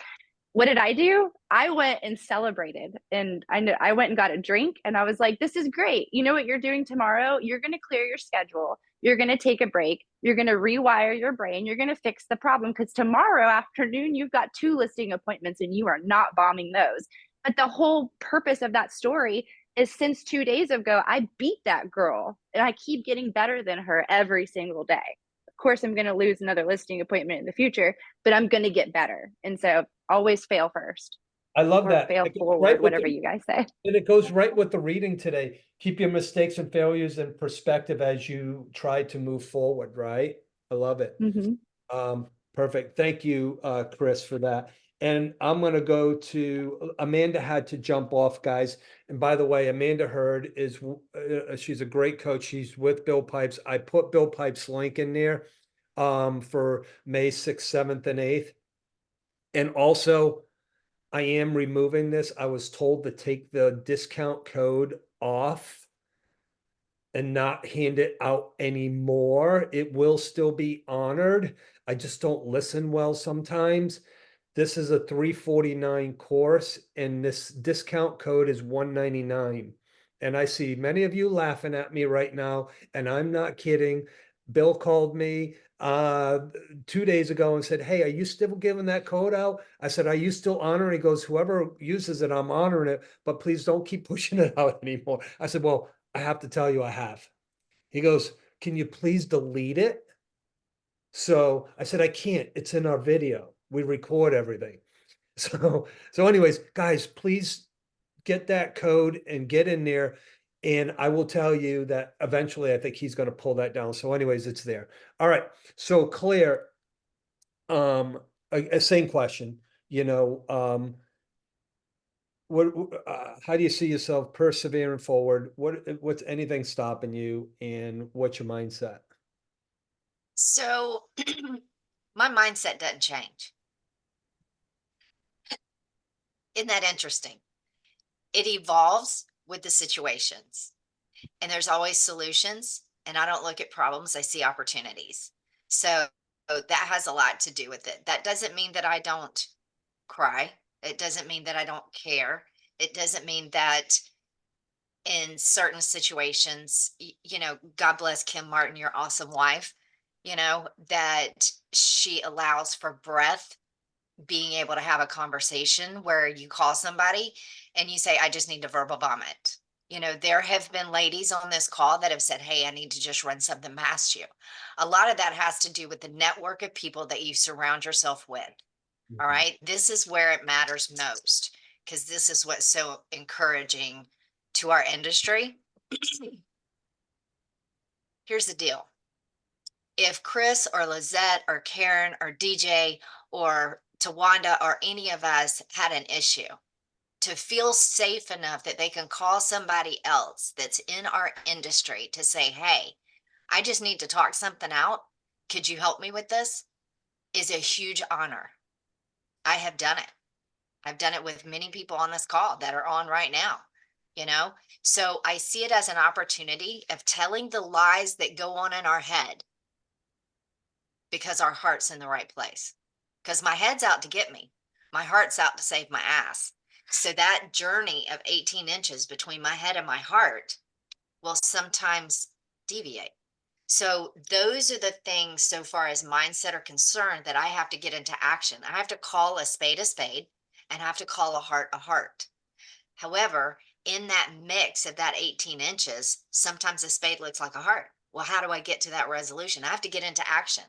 what did I do? I went and celebrated, and I went and got a drink, and I was like, this is great. You know what you're doing tomorrow? You're going to clear your schedule. You're going to take a break. You're going to rewire your brain. You're going to fix the problem because tomorrow afternoon, you've got 2 listing appointments and you are not bombing those. But the whole purpose of that story is since 2 days ago, I beat that girl and I keep getting better than her every single day. Of course, I'm going to lose another listing appointment in the future, but I'm going to get better. And so always fail first I love or that. fail It goes forward, right with whatever the- you guys say. And it goes right with the reading today. Keep your mistakes and failures in perspective as you try to move forward, right? I love it. Mhm. Perfect. Thank you, Chris, for that. And I'm gonna go to Amanda had to jump off, guys. And by the way, Amanda Hurd is she's a great coach. She's with Bill Pipes. I put Bill Pipes' link in there for May 6th, 7th, and 8th. And also, I am removing this. I was told to take the discount code off and not hand it out anymore. It will still be honored. I just don't listen well sometimes. This is a 349 course and this discount code is 199. And I see many of you laughing at me right now, and I'm not kidding. Bill called me 2 days ago and said, "Hey, are you still giving that code out?" I said, "Are you still honoring?" He goes, "Whoever uses it, I'm honoring it, but please don't keep pushing it out anymore." I said, "Well, I have to tell you I have." He goes, "Can you please delete it?" So I said, "I can't. It's in our video. We record everything." So anyways, guys, please get that code and get in there. And I will tell you that eventually I think he's going to pull that down. So anyways, it's there. All right. So Claire, a same question, what, how do you see yourself persevering forward? What's anything stopping you and what's your mindset? So my mindset doesn't change. Isn't that interesting? It evolves with the situations, and there's always solutions. And I don't look at problems, I see opportunities. So that has a lot to do with it. That doesn't mean that I don't cry. It doesn't mean that I don't care. It doesn't mean that in certain situations, God bless Kim Martin, your awesome wife, that she allows for breath, being able to have a conversation where you call somebody and you say, I just need to verbal vomit. There have been ladies on this call that have said, hey, I need to just run something past you. A lot of that has to do with the network of people that you surround yourself with. All right. This is where it matters most, because this is what's so encouraging to our industry. Here's the deal. If Chris or Lizette or Karen or DJ or Tawanda or any of us had an issue, to feel safe enough that they can call somebody else that's in our industry to say, hey, I just need to talk something out. Could you help me with this? Is a huge honor. I have done it. I've done it with many people on this call that are on right now, So I see it as an opportunity of telling the lies that go on in our head because our heart's in the right place. Because my head's out to get me. My heart's out to save my ass. So that journey of 18 inches between my head and my heart will sometimes deviate. So those are the things, so far as mindset are concerned, that I have to get into action. I have to call a spade and have to call a heart a heart. However, in that mix of that 18 inches, sometimes a spade looks like a heart. Well, how do I get to that resolution? I have to get into action.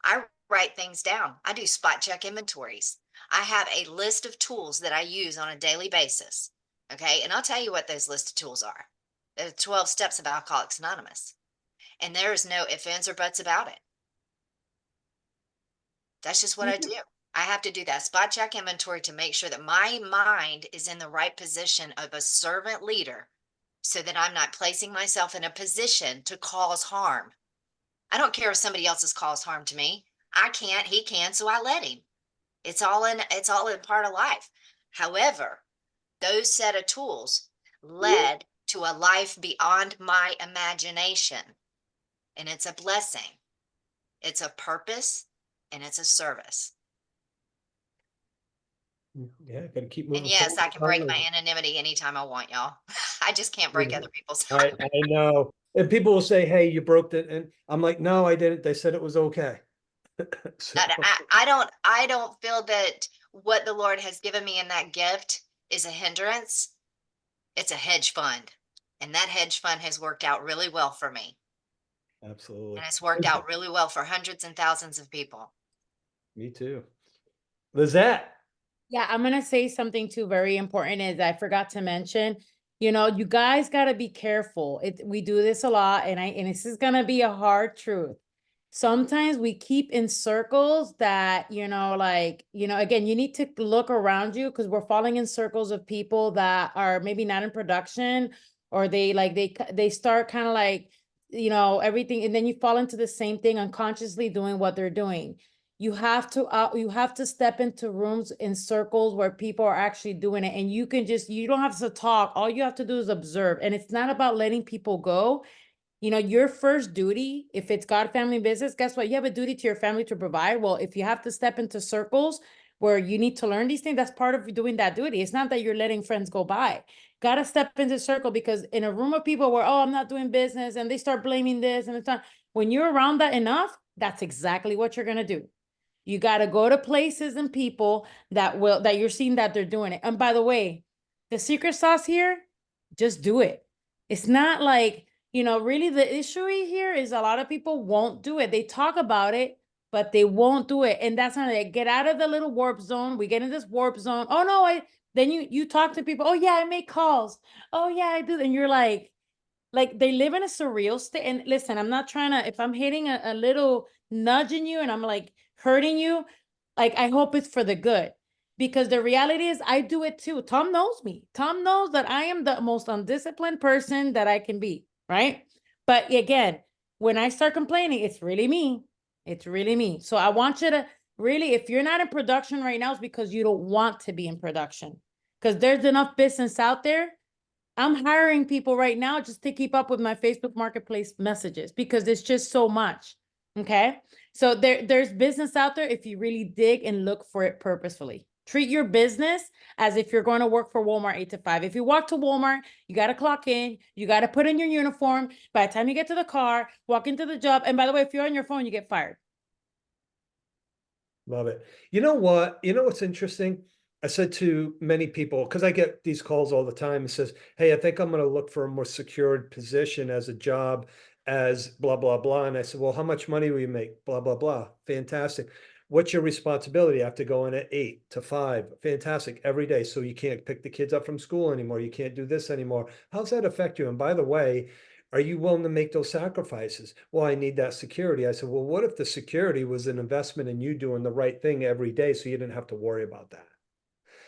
I write things down. I do spot check inventories. I have a list of tools that I use on a daily basis. Okay. And I'll tell you what those list of tools are. There are 12 steps of Alcoholics Anonymous. And there is no ifs, ands, or buts about it. That's just what I do. I have to do that spot check inventory to make sure that my mind is in the right position of a servant leader so that I'm not placing myself in a position to cause harm. I don't care if somebody else has caused harm to me. I can't, he can, so I let him. It's all in part of life. However, those set of tools led to a life beyond my imagination. And it's a blessing. It's a purpose and it's a service. Yeah, gotta keep And moving yes, I can break forward. my anonymity anytime I want, y'all. I just can't break Yeah. other people's. I know. And people will say, hey, you broke it. And I'm like, no, I didn't. They said it was okay. So, I don't feel that what the Lord has given me in that gift is a hindrance. It's a hedge fund. And that hedge fund has worked out really well for me. absolutely. And it's worked out really well for hundreds and thousands of people. Me too. Lizette. Yeah, I'm gonna say something too very important is I forgot to mention, you know, you guys gotta be careful. We do this a lot, and this is gonna be a hard truth. Sometimes we keep in circles that, you know, like, you know, again, you need to look around you because we're falling in circles of people that are maybe not in production, or they start kind of like, you know, everything, and then you fall into the same thing unconsciously doing what they're doing. You have to step into rooms in circles where people are actually doing it, and you don't have to talk. All you have to do is observe. And it's not about letting people go. You know, your first duty, if it's God family business, guess what? You have a duty to your family to provide. Well, if you have to step into circles where you need to learn these things, that's part of doing that duty. It's not that you're letting friends go by. Gotta step into circle, because in a room of people where, oh, I'm not doing business, and they start blaming this and it's not, when you're around that enough, that's exactly what you're gonna do. You got to go to places and people that you're seeing that they're doing it. And by the way, the secret sauce here, just do it. It's not like, you know, really the issue here is a lot of people won't do it. They talk about it, but they won't do it. And that's not it. Get out of the little warp zone. We get in this warp zone. Oh no, then you talk to people. Oh yeah, I make calls. Oh yeah, I do. And you're like they live in a surreal state. And listen, I'm not trying to, if I'm hitting a little nudging you and I'm like hurting you, like I hope it's for the good. Because the reality is I do it too. Tom knows me. Tom knows that I am the most undisciplined person that I can be, right? But again, when I start complaining, it's really me. It's really me. So I want you to really, if you're not in production right now, it's because you don't want to be in production. Because there's enough business out there. I'm hiring people right now just to keep up with my Facebook Marketplace messages because there's just so much. Okay. So there's business out there if you really dig and look for it purposefully. Treat your business as if you're going to work for Walmart 8 to 5. If you walk to Walmart, you got to clock in, you got to put in your uniform. By the time you get to the car, walk into the job. And by the way, if you're on your phone, you get fired. Love it. You know what? You know what's interesting? I said to many people, because I get these calls all the time, it says, hey, I think I'm going to look for a more secured position as a job as blah, blah, blah. And I said, well, how much money will you make? Blah, blah, blah. Fantastic. What's your responsibility? I have to go in at 8 to 5. Fantastic. Every day. So you can't pick the kids up from school anymore. You can't do this anymore. How's that affect you? And by the way, are you willing to make those sacrifices? Well, I need that security. I said, well, what if the security was an investment in you doing the right thing every day so you didn't have to worry about that?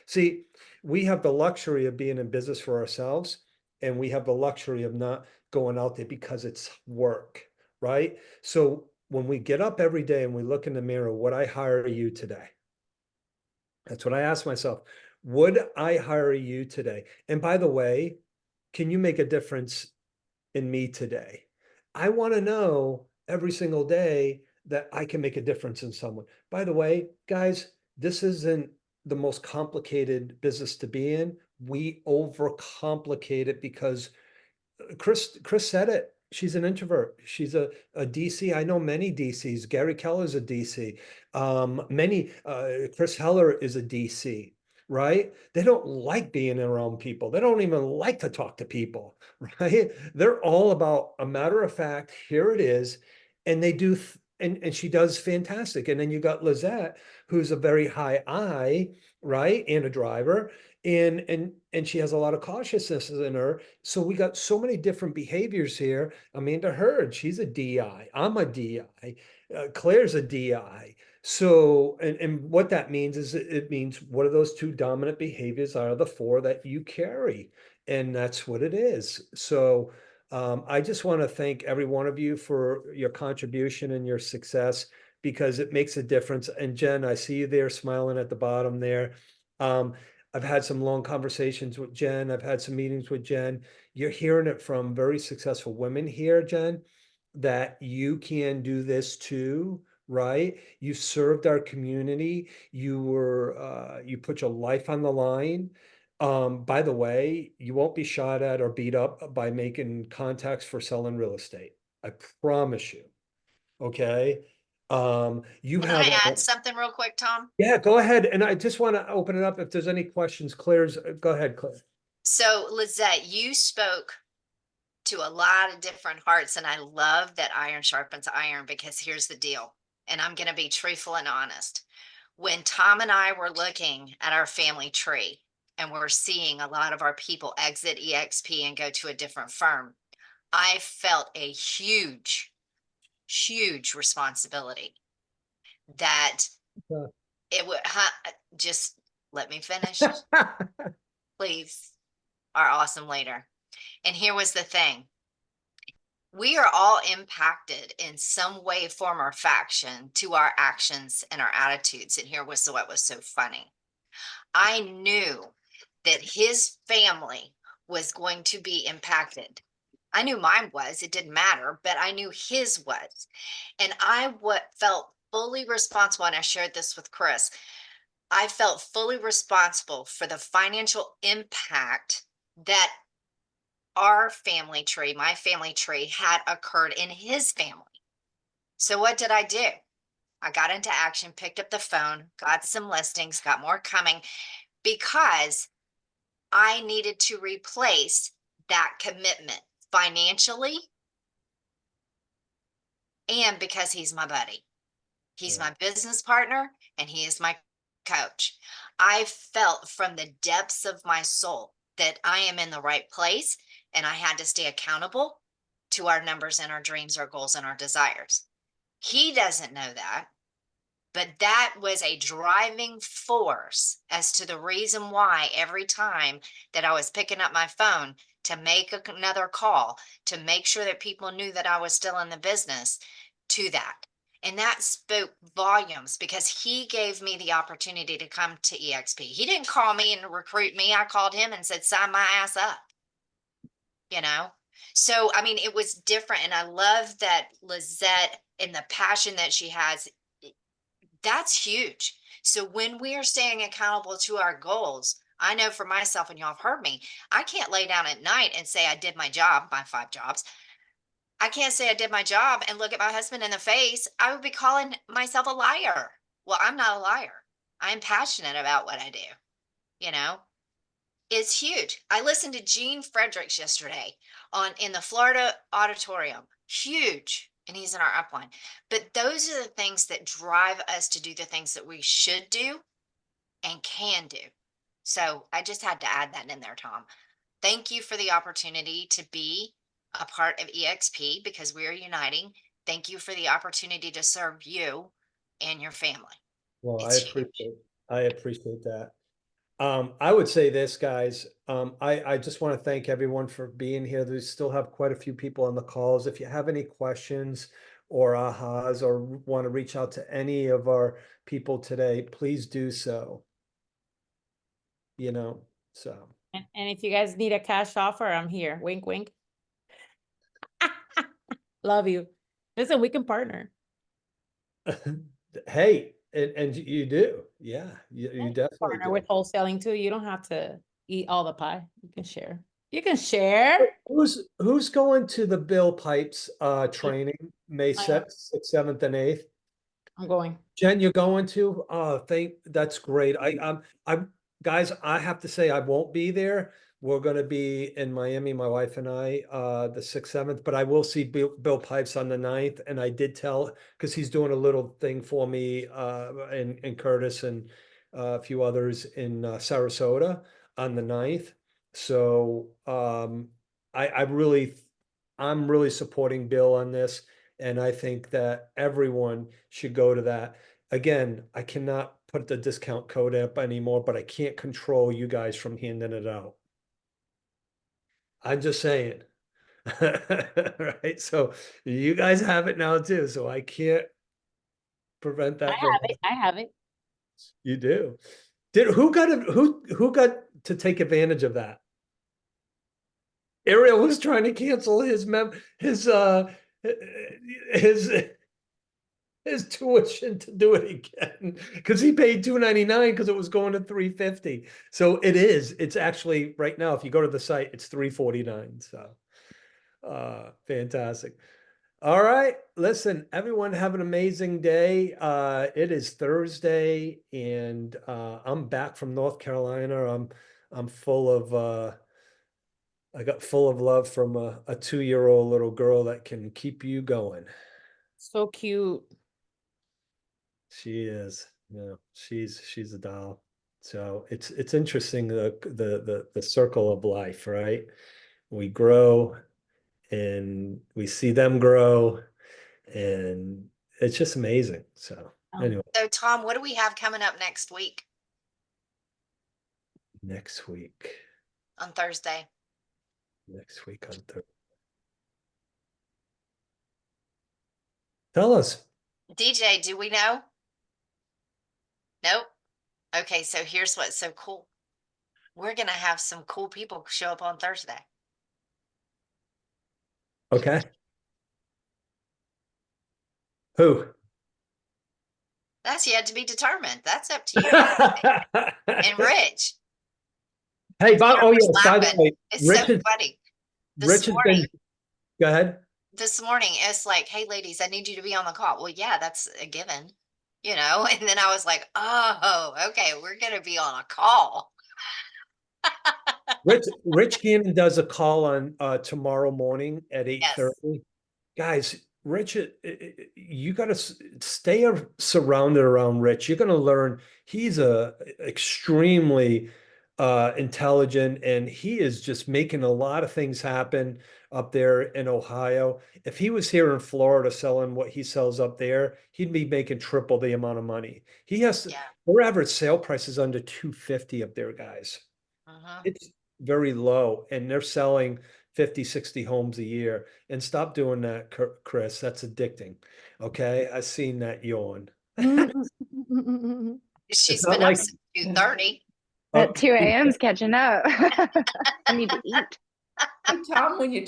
See, we have the luxury of being in business for ourselves, and we have the luxury of not going out there because it's work, right? So when we get up every day and we look in the mirror, would I hire you today? That's what I ask myself. Would I hire you today? And by the way, can you make a difference in me today? I want to know every single day that I can make a difference in someone. By the way, guys, this isn't the most complicated business to be in. We overcomplicate it because Chris said it. She's an introvert. She's a DC. I know many DCs. Gary Keller's a DC. Chris Heller is a DC, right? They don't like being around people. They don't even like to talk to people, right? They're all about a matter of fact, here it is. And they do, and she does fantastic. And then you got Lizette, who's a very high I, right? And a driver. And she has a lot of cautiousness in her. So we got so many different behaviors here. Amanda Hurd, she's a DI. I'm a DI. Claire's a DI. So, and what that means is it means what are those two dominant behaviors out of the four that you carry? And that's what it is. So I just want to thank every one of you for your contribution and your success because it makes a difference. And Jen, I see you there smiling at the bottom there. I've had some long conversations with Jen. I've had some meetings with Jen. You're hearing it from very successful women here, Jen, that you can do this too, right? You served our community. You put your life on the line. By the way, you won't be shot at or beat up by making contacts for selling real estate. I promise you. Okay. You Can have, I add something real quick, Tom? yeah, go ahead. And I just want to open it up. If there's any questions, Claire's, go ahead, Claire. So Lizette, you spoke to a lot of different hearts, and I love that iron sharpens iron, because here's the deal, and I'm going to be truthful and honest. When Tom and I were looking at our family tree and we're seeing a lot of our people exit EXP and go to a different firm, I felt a huge, huge responsibility that Yeah. it would, just let me finish, please, our awesome leader. And here was the thing. We are all impacted in some way, form, or fashion to our actions and our attitudes. And here was what was so funny. I knew that his family was going to be impacted. I knew mine was, it didn't matter, but I knew his was. And I felt fully responsible, and I shared this with Chris. I felt fully responsible for the financial impact that our family tree, my family tree, had occurred in his family. So what did I do? I got into action, picked up the phone, got some listings, got more coming, because I needed to replace that commitment financially, and because he's my buddy. He's Yeah. my business partner, and he is my coach. I felt from the depths of my soul that I am in the right place, and I had to stay accountable to our numbers and our dreams, our goals, and our desires. He doesn't know that, but that was a driving force as to the reason why every time that I was picking up my phone to make another call, to make sure that people knew that I was still in the business, to that. And that spoke volumes, because he gave me the opportunity to come to EXP. He didn't call me and recruit me. I called him and said, sign my ass up, you know? So, I mean, it was different. And I love that Lizette and the passion that she has. That's huge. So when we are staying accountable to our goals, I know for myself, and y'all have heard me, I can't lay down at night and say I did my job, my 5 jobs. I can't say I did my job and look at my husband in the face. I would be calling myself a liar. Well, I'm not a liar. I'm passionate about what I do. You know, it's huge. I listened to Gene Fredericks yesterday in the Florida auditorium. Huge. And he's in our upline. But those are the things that drive us to do the things that we should do and can do. So I just had to add that in there, Tom. Thank you for the opportunity to be a part of EXP, because we are uniting. Thank you for the opportunity to serve you and your family. Well, It's huge. I appreciate that. I would say this, guys, I just want to thank everyone for being here. We still have quite a few people on the calls. If you have any questions or ahas, or want to reach out to any of our people today, please do so. You know, so. And if you guys need a cash offer, I'm here. Wink, wink. Love you. Listen, we can partner. Hey, and you do. Yeah, you definitely Partner do. with wholesaling too. You don't have to eat all the pie. You can share. You can share. Who's going to the Bill Pipes training May I am. 6th, 7th, and 8th? I'm going. Jen, you're going to? That's great. Guys, I have to say I won't be there. We're gonna be in Miami, my wife and I, the 6th, 7th, but I will see Bill Pipes on the 9th. And I did tell, because he's doing a little thing for me, and Curtis and a few others in Sarasota on the 9th. So I'm really supporting Bill on this. And I think that everyone should go to that. Again, I cannot put the discount code up anymore, but I can't control you guys from handing it out. I'm just saying. Right? So you guys have it now too. So I can't prevent I that from, have it. I have it. you do. Who got to take advantage of that? Ariel was trying to cancel his his tuition to do it again because he paid $299 because it was going to $350. So it's actually right now, if you go to the site, it's $349. So fantastic. All right, listen, everyone have an amazing day. It is Thursday and I'm back from North Carolina. I'm full of I got full of love from a 2-year-old little girl that can keep you going. So cute. She is, she's a doll. So it's interesting, the circle of life, right? We grow and we see them grow and it's just amazing. So anyway, So Tom, what do we have coming up next week next week on Thursday? on Thursday. Tell us. DJ, do we know? Nope. Okay, so here's what's so cool. We're gonna have some cool people show up on Thursday. Okay. Who? That's yet to be determined. That's up to you and Rich. Hey, Bob, oh yes, by the Laughing. way, It's Rich so is, funny. Rich has been, go ahead. This morning, it's like, hey, ladies, I need you to be on the call. Well, yeah, that's a given, you know? And then I was like, oh, okay, we're going to be on a call. Rich Gannon does a call on tomorrow morning at 8:30. Guys, Rich, you got to stay surrounded around Rich. You're going to learn. He's a extremely intelligent, and he is just making a lot of things happen up there in Ohio. If he was here in Florida selling what he sells up there, he'd be making triple the amount of money. He has Yeah. their average sale price is under 250 up there, guys. It's very low, and they're selling 50, 60 homes a year. And stop doing that, Chris. That's addicting. Okay, I've seen that yawn. She's not been like- up since 2:30. At 2 a.m.'s catching up. I need to eat. Hey, Tom, when you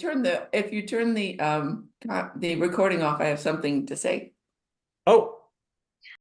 if you turn the recording off, I have something to say. Oh,